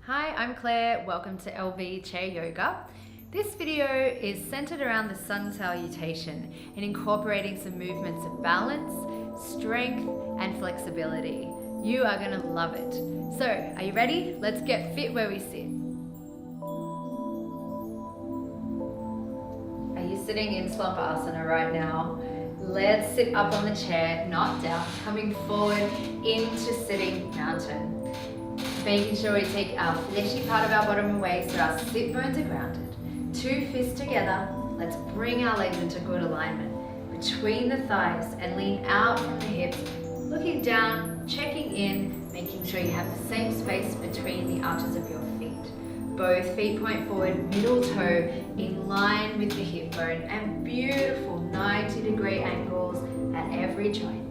Hi, I'm Claire. Welcome to LV Chair Yoga. This video is centered around the sun salutation and incorporating some movements of balance, strength, and flexibility. You are going to love it. So, are you ready? Let's get fit where we sit. Are you sitting in Asana right now? Let's sit up on the chair, not down, coming forward into sitting mountain. Making sure we take our fleshy part of our bottom away so our sit bones are grounded. 2 fists together. Let's bring our legs into good alignment between the thighs and lean out from the hips, looking down, checking in, making sure you have the same space between the arches of your feet. Both feet point forward, middle toe in line with the hip bone, and beautiful 90-degree angles at every joint.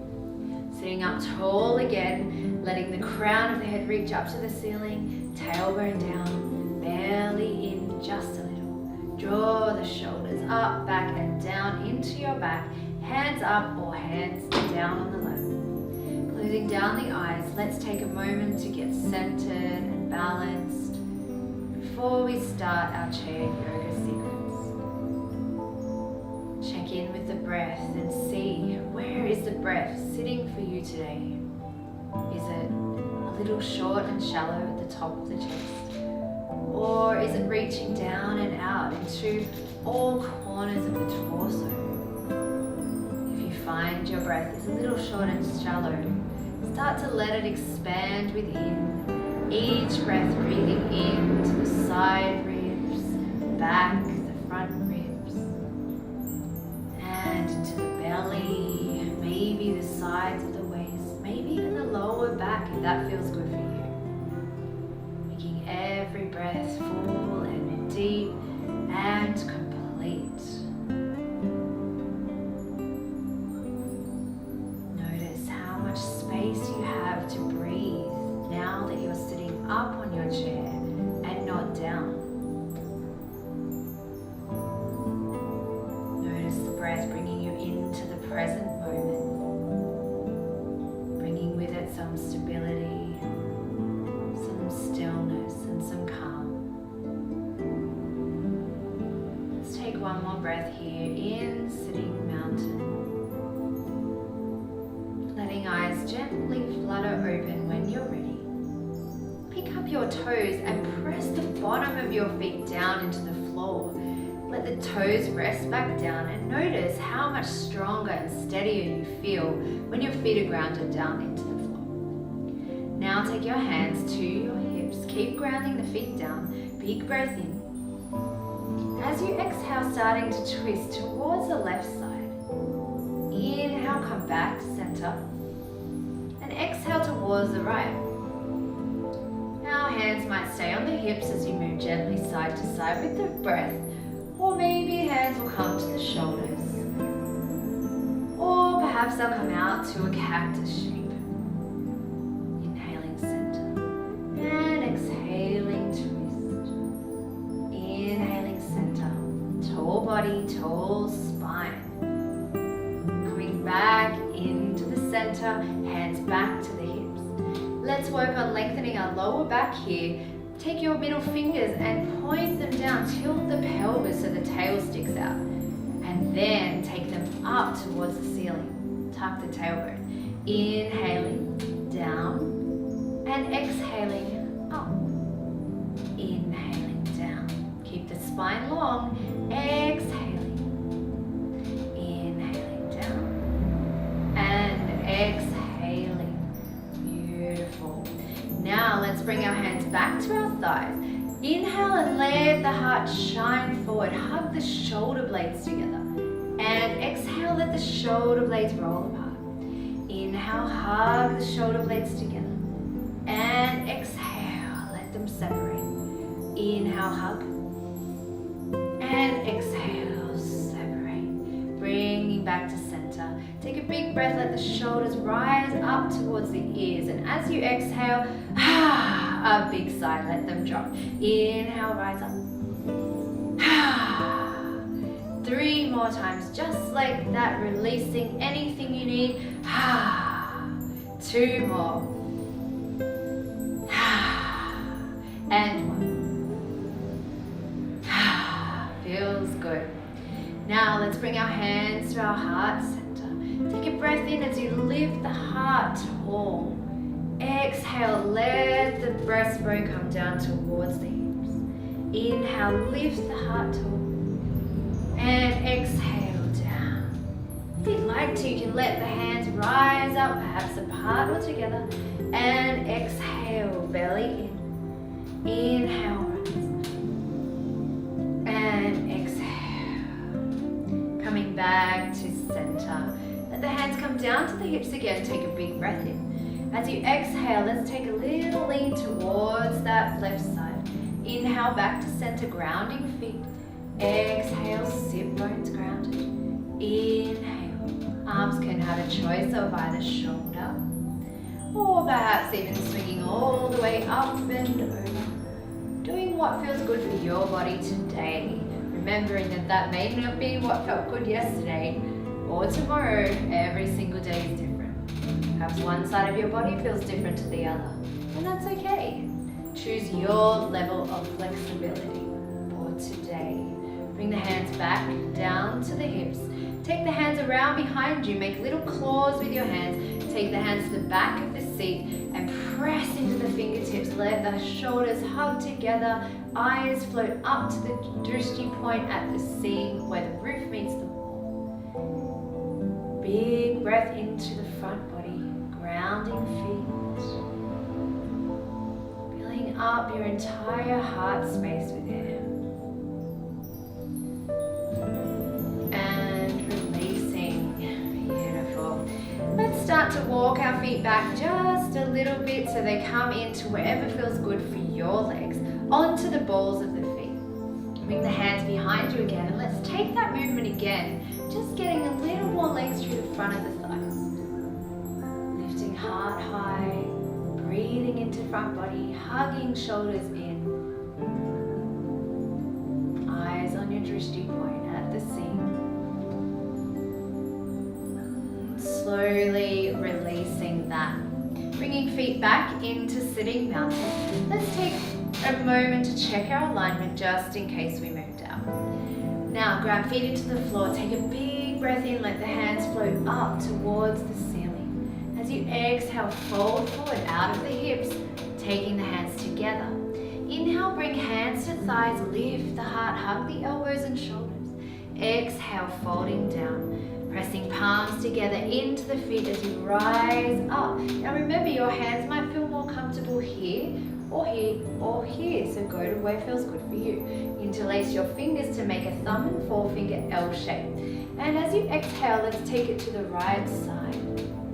Sitting up tall again, letting the crown of the head reach up to the ceiling, tailbone down, belly in just a little. Draw the shoulders up, back and down into your back, hands up or hands down on the lap. Closing down the eyes, let's take a moment to get centered and balanced before we start our chair yoga sequence. Check in with the breath and see, where is the breath sitting for you today? Is it a little short and shallow at the top of the chest? Or is it reaching down and out into all corners of the torso? If you find your breath is a little short and shallow, start to let it expand within. Each breath breathing in to the side ribs, back, the front ribs, and into the belly, maybe the sides of the waist, maybe even the lower back if that feels good for you. Making every breath full and deep and complete. Notice how much space you have to breathe now that you're sitting up on your chair and not down. Notice the breath bringing you into the present moment, bringing with it some stability, some stillness, and some calm. Let's take one more breath here in sitting mountain. Letting eyes gently flutter open when you're ready. Pick up your toes and press the bottom of your feet down into the floor. Let the toes rest back down and notice how much stronger and steadier you feel when your feet are grounded down into the floor. Now take your hands to your hips. Keep grounding the feet down. Big breath in. As you exhale, starting to twist towards the left side. Inhale, come back to center. And exhale towards the right. Now hands might stay on the hips as you move gently side to side with the breath. Or maybe hands will come to the shoulders. Or perhaps they'll come out to a cactus shape. Inhaling center. And exhaling twist. Inhaling center. Tall body, tall spine. Coming back into the center, hands back to the hips. Let's work on lengthening our lower back here. Take your middle fingers and point them down. Tilt the pelvis so the tail sticks out. And then take them up towards the ceiling. Tuck the tailbone. Inhaling down and exhaling up. Inhaling down. Keep the spine long. Exhaling. Inhaling down and exhaling. Beautiful. Now let's bring our hands back to our thighs. Inhale and let the heart shine forward. Hug the shoulder blades together. And exhale, let the shoulder blades roll apart. Inhale, hug the shoulder blades together. And exhale, let them separate. Inhale, hug. And exhale, separate. Bringing back to center. Take a big breath, let the shoulders rise up towards the ears. And as you exhale, a big sigh, let them drop. Inhale, rise up. 3 more times, just like that, releasing anything you need. 2 more. And inhale, let's bring our hands to our heart center. Take a breath in as you lift the heart tall. Exhale, let the breastbone come down towards the hips. Inhale, lift the heart tall. And exhale down. If you'd like to, you can let the hands rise up, perhaps apart or together. And exhale, belly in. Inhale, rise. And exhale. Coming back to center. Let the hands come down to the hips again. Take a big breath in. As you exhale, let's take a little lean towards that left side. Inhale, back to center, grounding feet. Exhale, sit bones grounded. Inhale, arms can have a choice of either shoulder or perhaps even swinging all the way up and over. Doing what feels good for your body today. Remembering that that may not be what felt good yesterday or tomorrow. Every single day is different. Perhaps one side of your body feels different to the other, and that's okay. Choose your level of flexibility for today. Bring the hands back down to the hips. Take the hands around behind you. Make little claws with your hands. Take the hands to the back of the seat and press into the fingertips. Let the shoulders hug together. Eyes float up to the drishti point at the seam where the roof meets the wall. Big breath into the front body. Grounding feet, filling up your entire heart space with air, and releasing. Beautiful. Let's start to walk our feet back just a little bit so they come into wherever feels good for your legs, onto the balls of the feet. Bring the hands behind you again, and let's take that movement again, just getting a little more length through the front of the thighs. Heart high, breathing into front body, hugging shoulders in. Eyes on your drishti point at the seam. Slowly releasing that. Bringing feet back into sitting mountain. Let's take a moment to check our alignment just in case we moved out. Now grab feet into the floor, take a big breath in, let the hands float up towards the ceiling. As you exhale, fold forward out of the hips, taking the hands together. Inhale, bring hands to thighs, lift the heart, hug the elbows and shoulders. Exhale, folding down, pressing palms together into the feet as you rise up. Now remember, your hands might feel more comfortable here, or here, or here. So go to where feels good for you. Interlace your fingers to make a thumb and forefinger L shape. And as you exhale, let's take it to the right side.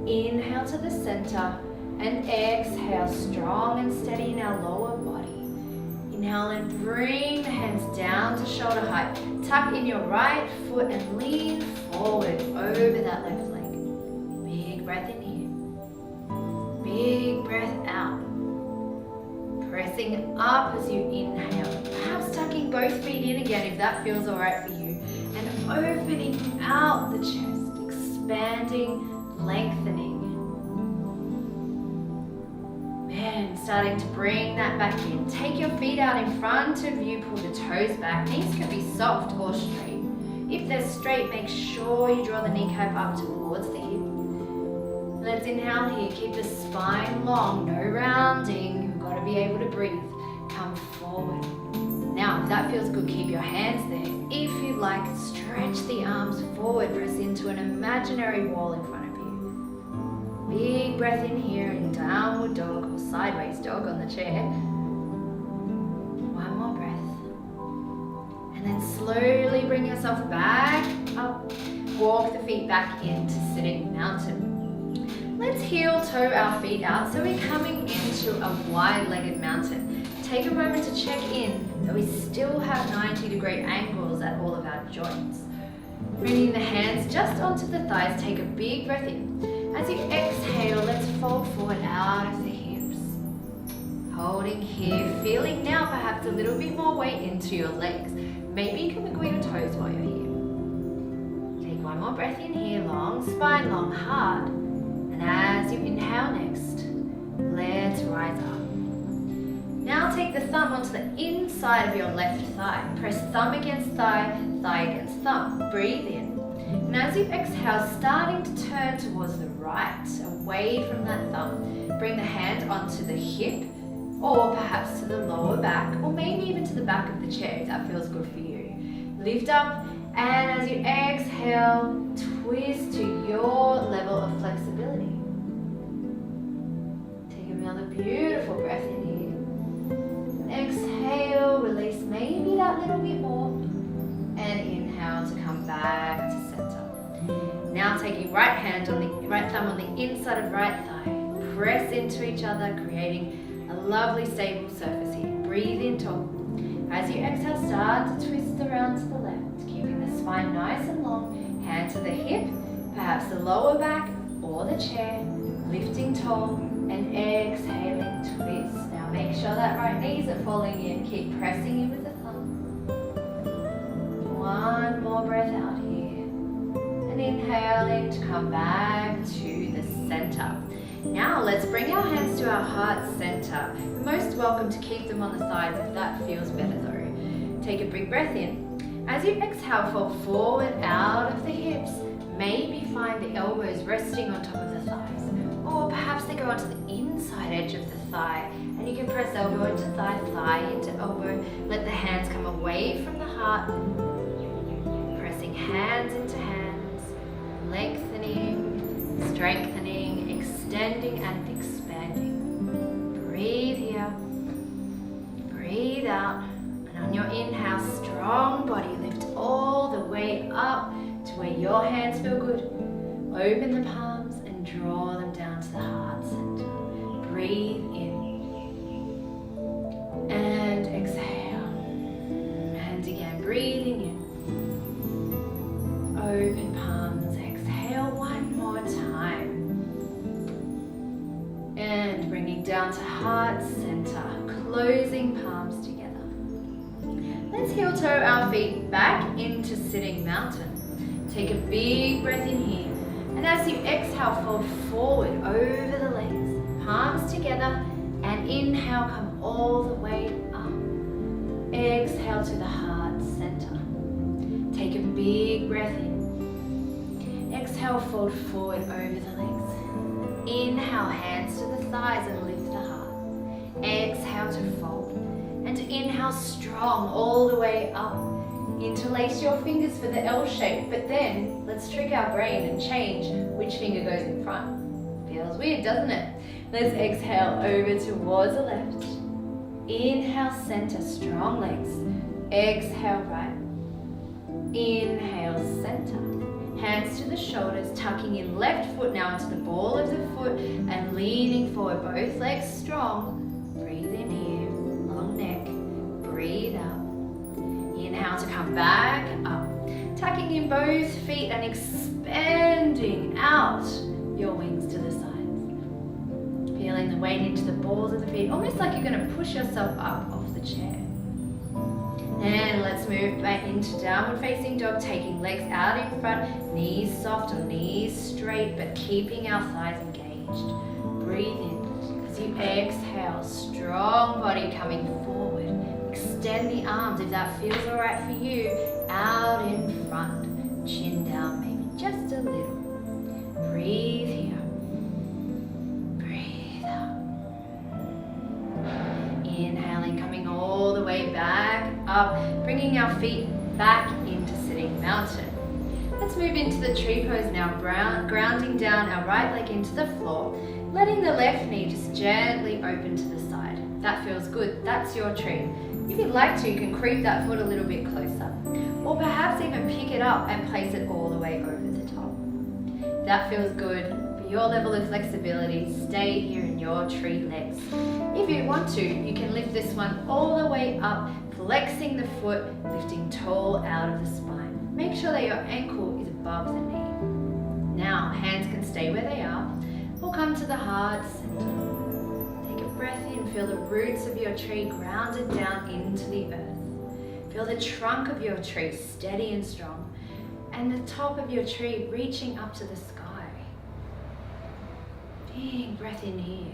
Inhale to the center and exhale, strong and steady in our lower body. Inhale and bring the hands down to shoulder height. Tuck in your right foot and lean forward over that left leg. Big breath in here. Big breath out. Pressing up as you inhale. Perhaps tucking both feet in again if that feels alright for you. And opening out the chest, expanding, lengthening. And starting to bring that back in. Take your feet out in front of you, pull the toes back. Knees can be soft or straight. If they're straight, make sure you draw the kneecap up towards the hip. Let's inhale here, keep the spine long, no rounding. You've got to be able to breathe. Come forward. Now, if that feels good, keep your hands there. If you like, stretch the arms forward, press into an imaginary wall in front of you. Big breath in here in downward dog or sideways dog on the chair. One more breath. And then slowly bring yourself back up. Walk the feet back into sitting mountain. Let's heel toe our feet out so we're coming into a wide-legged mountain. Take a moment to check in that we still have 90-degree angles at all of our joints. Bringing the hands just onto the thighs, take a big breath in. As you exhale, let's fold forward out of the hips. Holding here, feeling now perhaps a little bit more weight into your legs. Maybe you can wiggle your toes while you're here. Take one more breath in here, long spine, long heart. And as you inhale next, let's rise up. Now take the thumb onto the inside of your left thigh. Press thumb against thigh, thigh against thumb. Breathe in. And as you exhale, starting to turn towards the right, away from that thumb. Bring the hand onto the hip, or perhaps to the lower back, or maybe even to the back of the chair if that feels good for you. Lift up, and as you exhale, twist to your level of flexibility. Take another beautiful breath in here. Exhale, release maybe that little bit more. And inhale to come back to center. Now taking right thumb on the inside of right thigh. Press into each other, creating a lovely stable surface here. Breathe in tall. As you exhale, start to twist around to the left, keeping the spine nice and long. Hand to the hip, perhaps the lower back or the chair. Lifting tall and exhaling, twist. Now make sure that right knees are falling in. Keep pressing in with the thumb. One more breath out here. And inhaling to come back to the center. Now let's bring our hands to our heart center. You're most welcome to keep them on the sides if that feels better though. Take a big breath in. As you exhale, fall forward out of the hips. Maybe find the elbows resting on top of the thighs. Or perhaps they go onto the inside edge of the thigh. And you can press elbow into thigh, thigh into elbow. Let the hands come away from the heart. Pressing hands into hands. Lengthening, strengthening, extending and expanding. Breathe here. Breathe out. And on your inhale, strong body, lift all the way up to where your hands feel good. Open the palms and draw them down to the heart center. Breathe in. And exhale. And again, breathing in. Open palms. Exhale one more time. And bringing down to heart center. Closing palms together. Let's heel toe our feet back into sitting mountain. Take a big breath in here. And as you exhale, fold forward over the legs. Palms together. And inhale, come all the way up. Exhale to the heart center. Take a big breath in. Exhale, fold forward over the legs. Inhale, hands to the thighs and lift the heart. Exhale to fold. And inhale, strong all the way up. Interlace your fingers for the L shape, but then let's trick our brain and change which finger goes in front. Feels weird, doesn't it? Let's exhale over towards the left. Inhale, center, strong legs. Exhale, right. Inhale, center. Hands to the shoulders, tucking in left foot now into the ball of the foot and leaning forward, both legs strong. Breathe in here, long neck. Breathe out. Inhale to come back up. Tucking in both feet and expanding out your wings to the sides. Feeling the weight into the balls of the feet, almost like you're going to push yourself up off the chair. And let's move back into downward facing dog, taking legs out in front, knees soft or knees straight, but keeping our thighs engaged. Breathe in. As you exhale, strong body coming forward. Extend the arms if that feels all right for you. Out in front, chin down maybe just a little. Breathe here. Breathe out. Inhaling, coming all the way back up, bringing our feet back into sitting mountain. Let's move into the tree pose now, grounding down our right leg into the floor, letting the left knee just gently open to the side. That feels good, that's your tree. If you'd like to, you can creep that foot a little bit closer, or perhaps even pick it up and place it all the way over the top. That feels good. For your level of flexibility, stay here in your tree legs. If you want to, you can lift this one all the way up, flexing the foot, lifting tall out of the spine. Make sure that your ankle is above the knee. Now, hands can stay where they are, or come to the heart center. Breath in, feel the roots of your tree grounded down into the earth. Feel the trunk of your tree steady and strong, and the top of your tree reaching up to the sky. Big breath in here.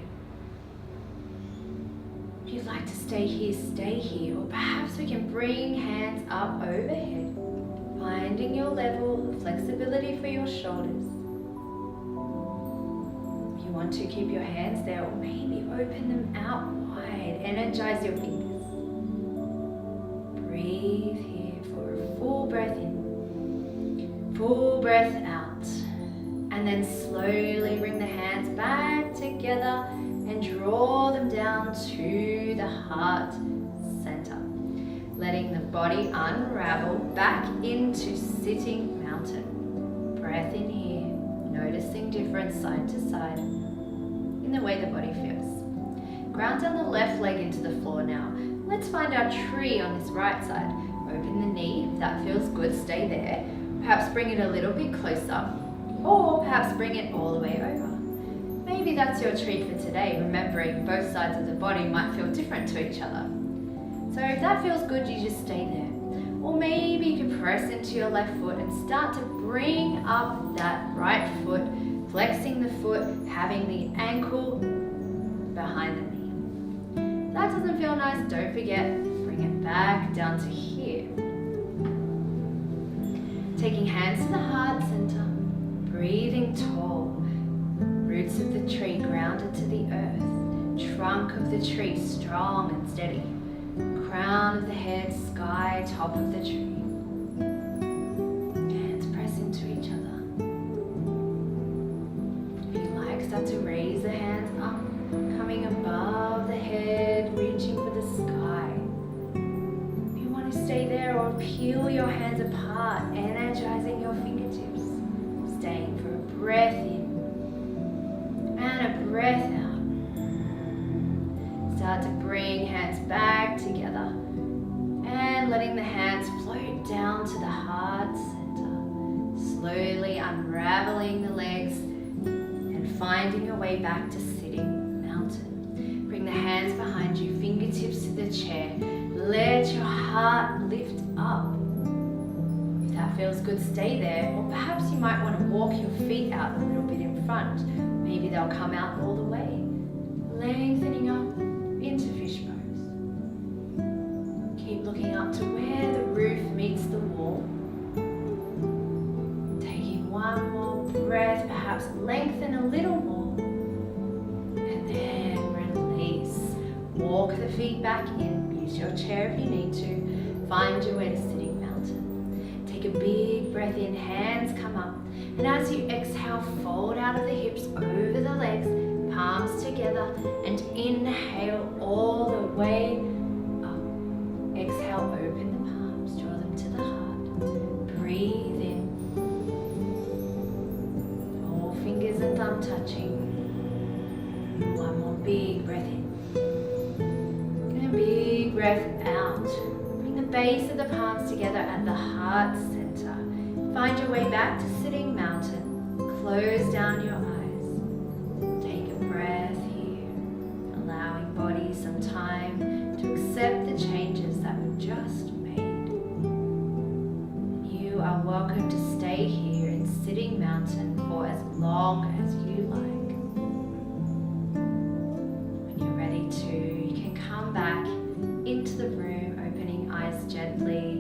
If you'd like to stay here, stay here. Or perhaps we can bring hands up overhead, finding your level of flexibility for your shoulders. If you want to, keep your hands there, or maybe open them out wide. Energize your fingers. Breathe here for a full breath in, full breath out. And then slowly bring the hands back together and draw them down to the heart center. Letting the body unravel back into sitting mountain. Breath in here, noticing difference side to side in the way the body feels. Ground down the left leg into the floor now. Let's find our tree on this right side. Open the knee, if that feels good, stay there. Perhaps bring it a little bit closer, or perhaps bring it all the way over. Maybe that's your treat for today, remembering both sides of the body might feel different to each other. So if that feels good, you just stay there. Or maybe you can press into your left foot and start to bring up that right foot, flexing the foot, having the ankle behind the knee. If that doesn't feel nice, don't forget, bring it back down to here. Taking hands to the heart center, breathing tall. Roots of the tree grounded to the earth. Trunk of the tree strong and steady. Crown of the head, sky, top of the tree. Hands press into each other. If you like, start to raise the hands up, coming above the head, reaching for the sky. If you want to stay there, or peel your hands apart, energizing your fingertips. Staying for a breath in and a breath out. Start to bring hands back together and letting the hands float down to the heart center. Slowly unraveling the legs and finding your way back to sitting mountain. Bring the hands behind you, fingertips to the chair. Let your heart lift up. If that feels good, stay there. Or perhaps you might want to walk your feet out a little bit in front. Maybe they'll come out all the way. Lengthening up into fish pose. Keep looking up to where the roof meets the wall. Taking one more breath, perhaps lengthen a little more. And then release. Walk the feet back in. Use your chair if you need to. Find your way to sitting mountain. Take a big breath in, hands come up. And as you exhale, fold out of the hips over the legs, palms together, and inhale all the way up. Exhale, open the palms, draw them to the heart. Breathe in. All fingers and thumb touching. One more big breath in. And a big breath out. Bring the base of the palms together at the heart center. Find your way back to sitting mountain. Close down your eyes. Take a breath here, allowing body some time to accept the changes that we've just made. You are welcome to stay here in sitting mountain for as long as you like. When you're ready to, you can come back into the room, opening eyes gently.